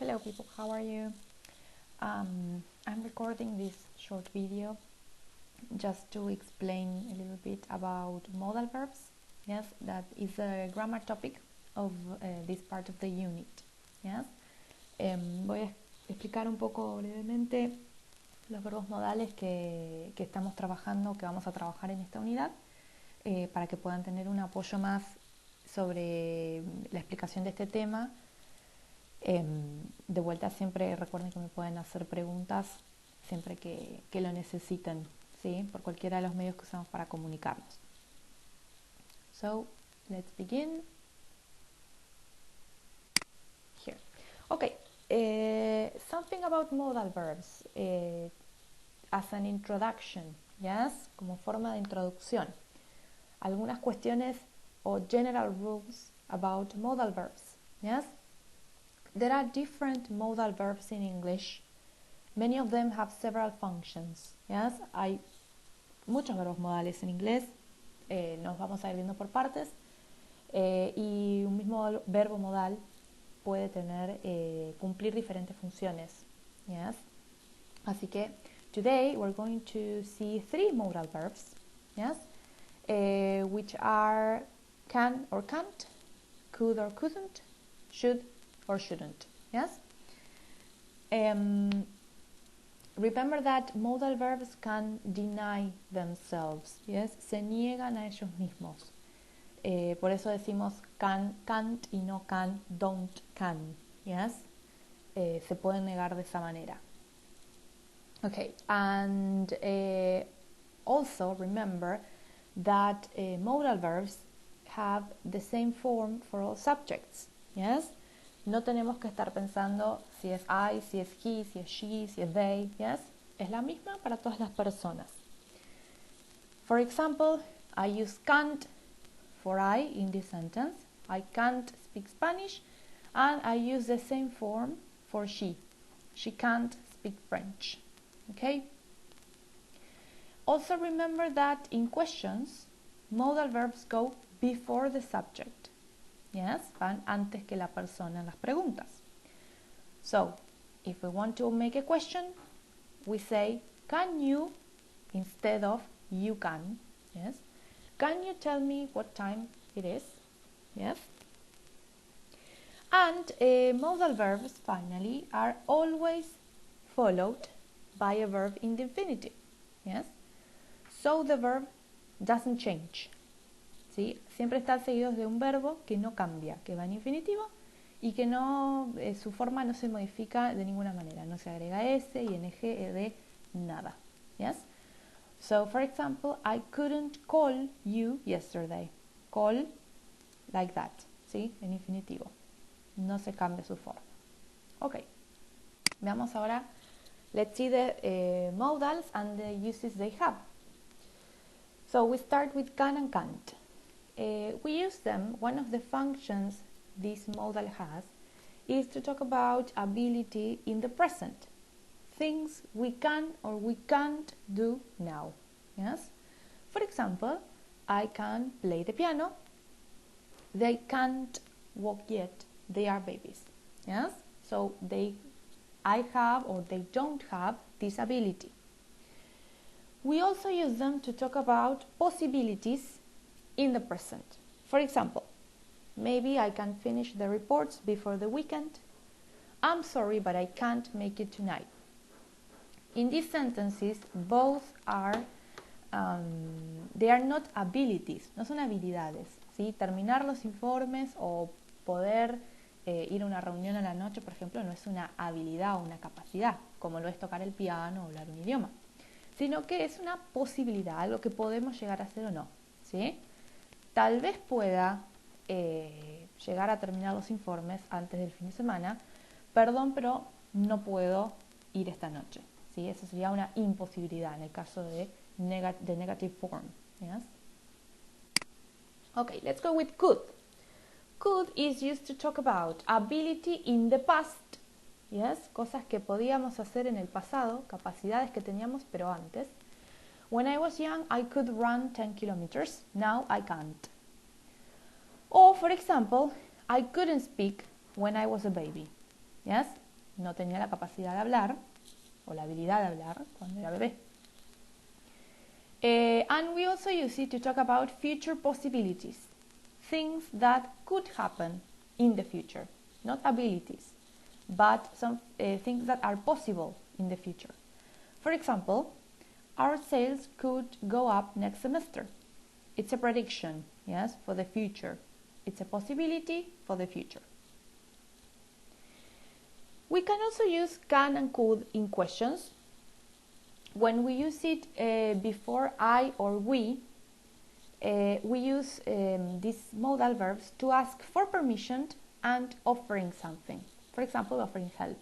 Hello people, how are you? I'm recording this short video just to explain a little bit about modal verbs. Yes, that is a grammar topic of this part of the unit. Yes, voy a explicar un poco brevemente los verbos modales que estamos trabajando, que vamos a trabajar en esta unidad, para que puedan tener un apoyo más sobre la explicación de este tema. De vuelta, siempre recuerden que me pueden hacer preguntas siempre que lo necesiten, ¿sí? Por cualquiera de los medios que usamos para comunicarnos. So, let's begin. Here. Okay, something about modal verbs as an introduction, yes? Como forma de introducción. Algunas cuestiones o general rules about modal verbs, yes? There are different modal verbs in English. Many of them have several functions. Yes, hay muchos verbos modales en inglés. Nos vamos a ir viendo por partes. Y un mismo verbo modal puede tener, cumplir diferentes funciones. Yes. Así que today we're going to see 3 modal verbs. Yes, which are can or can't, could or couldn't, should or shouldn't. Yes. Remember that modal verbs can deny themselves. Yes. Se niegan a ellos mismos. Por eso decimos can, can't y no can, don't, can. Yes. Se pueden negar de esa manera. Okay. And also remember that modal verbs have the same form for all subjects. Yes. No tenemos que estar pensando si es I, si es he, si es she, si es they, yes? Es la misma para todas las personas. For example, I use can't for I in this sentence. I can't speak Spanish, and I use the same form for she. She can't speak French. Okay? Also remember that in questions, modal verbs go before the subject. Yes, van antes que la persona en las preguntas. So, if we want to make a question, we say, can you, instead of you can. Yes. Can you tell me what time it is? Yes. And modal verbs, finally, are always followed by a verb in the infinitive. Yes. So the verb doesn't change. ¿Sí? Siempre están seguidos de un verbo que no cambia, que va en infinitivo y que no, su forma no se modifica de ninguna manera, no se agrega S, ing, ed, nada. Yes? So, for example, I couldn't call you yesterday. Call, like that, ¿sí? En infinitivo. No se cambia su forma. Ok. Veamos ahora, let's see the modals and the uses they have. So, we start with can and can't. We use them. One of the functions this modal has is to talk about ability in the present. Things we can or we can't do now. Yes? For example, I can play the piano. They can't walk yet. They are babies. Yes? So I have or they don't have this ability. We also use them to talk about possibilities in the present. For example, maybe I can finish the reports before the weekend. I'm sorry, but I can't make it tonight. In these sentences, both are, they are not abilities, no son habilidades, ¿sí? Terminar los informes o poder ir a una reunión a la noche, por ejemplo, no es una habilidad o una capacidad, como lo es tocar el piano o hablar un idioma, sino que es una posibilidad, algo que podemos llegar a hacer o no, ¿sí? Tal vez pueda llegar a terminar los informes antes del fin de semana. Perdón, pero no puedo ir esta noche. ¿Sí? Eso sería una imposibilidad en el caso de negative form. Yes? Okay, let's go with could. Could is used to talk about ability in the past. Yes? Cosas que podíamos hacer en el pasado, capacidades que teníamos pero antes. When I was young, I could run 10 kilometers. Now I can't. Or, for example, I couldn't speak when I was a baby. Yes? no tenía la capacidad de hablar o la habilidad de hablar cuando era bebé. And we also use it to talk about future possibilities, things that could happen in the future, not abilities, but some things that are possible in the future. For example, our sales could go up next semester. It's a prediction, yes, for the future. It's a possibility for the future. We can also use can and could in questions. When we use it before I or we use these modal verbs to ask for permission and offering something. For example, offering help.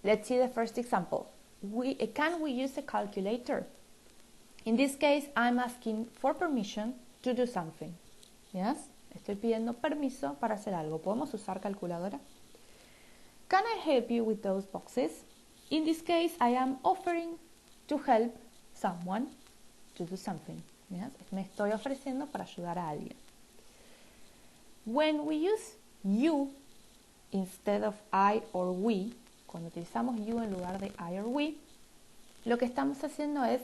Let's see the first example. Can we use a calculator? In this case, I'm asking for permission to do something. Yes? Estoy pidiendo permiso para hacer algo. ¿Podemos usar calculadora? Can I help you with those boxes? In this case, I am offering to help someone to do something. Yes? Me estoy ofreciendo para ayudar a alguien. When we use you instead of I or we, cuando utilizamos you en lugar de I or we, lo que estamos haciendo es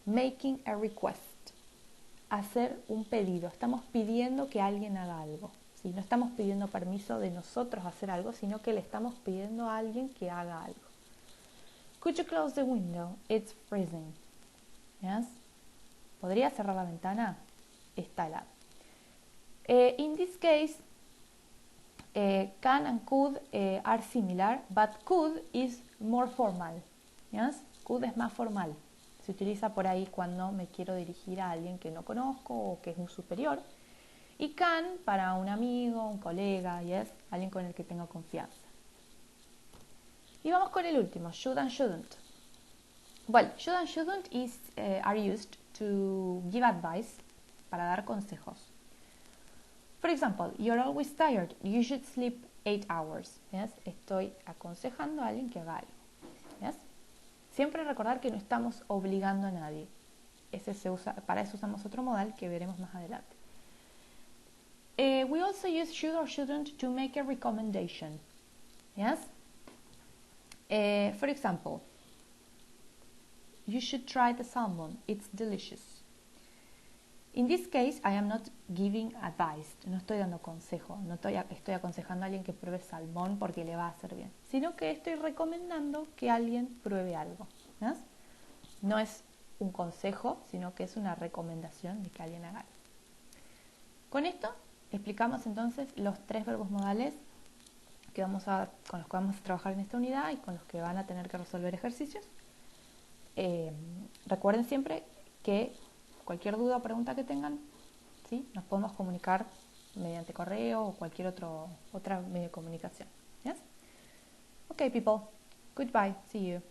making a request, hacer un pedido. Estamos pidiendo que alguien haga algo. ¿Sí? No estamos pidiendo permiso de nosotros hacer algo, sino que le estamos pidiendo a alguien que haga algo. Could you close the window? It's freezing. Yes? ¿Podría cerrar la ventana? Está helado. In this case, can and could are similar, but could is more formal. Yes? Could es más formal. Se utiliza por ahí cuando me quiero dirigir a alguien que no conozco o que es un superior. Y can para un amigo, un colega, yes? Alguien con el que tengo confianza. Y vamos con el último, should and shouldn't. Well, should and shouldn't are used to give advice, para dar consejos. For example, you're always tired. You should sleep 8 hours. Yes? Estoy aconsejando a alguien que haga algo. Yes? Siempre recordar que no estamos obligando a nadie. Para eso usamos otro modal que veremos más adelante. We also use should or shouldn't to make a recommendation. Yes? For example, you should try the salmon. It's delicious. In this case, I am not giving advice. No estoy dando consejo. No estoy aconsejando a alguien que pruebe salmón porque le va a hacer bien. Sino que estoy recomendando que alguien pruebe algo. ¿Ves? No es un consejo, sino que es una recomendación de que alguien haga algo. Con esto explicamos entonces los 3 verbos modales con los que vamos a trabajar en esta unidad y con los que van a tener que resolver ejercicios. Recuerden siempre que cualquier duda o pregunta que tengan, ¿sí? Nos podemos comunicar mediante correo o cualquier otra medio de comunicación. Yes? Okay, people. Goodbye. See you.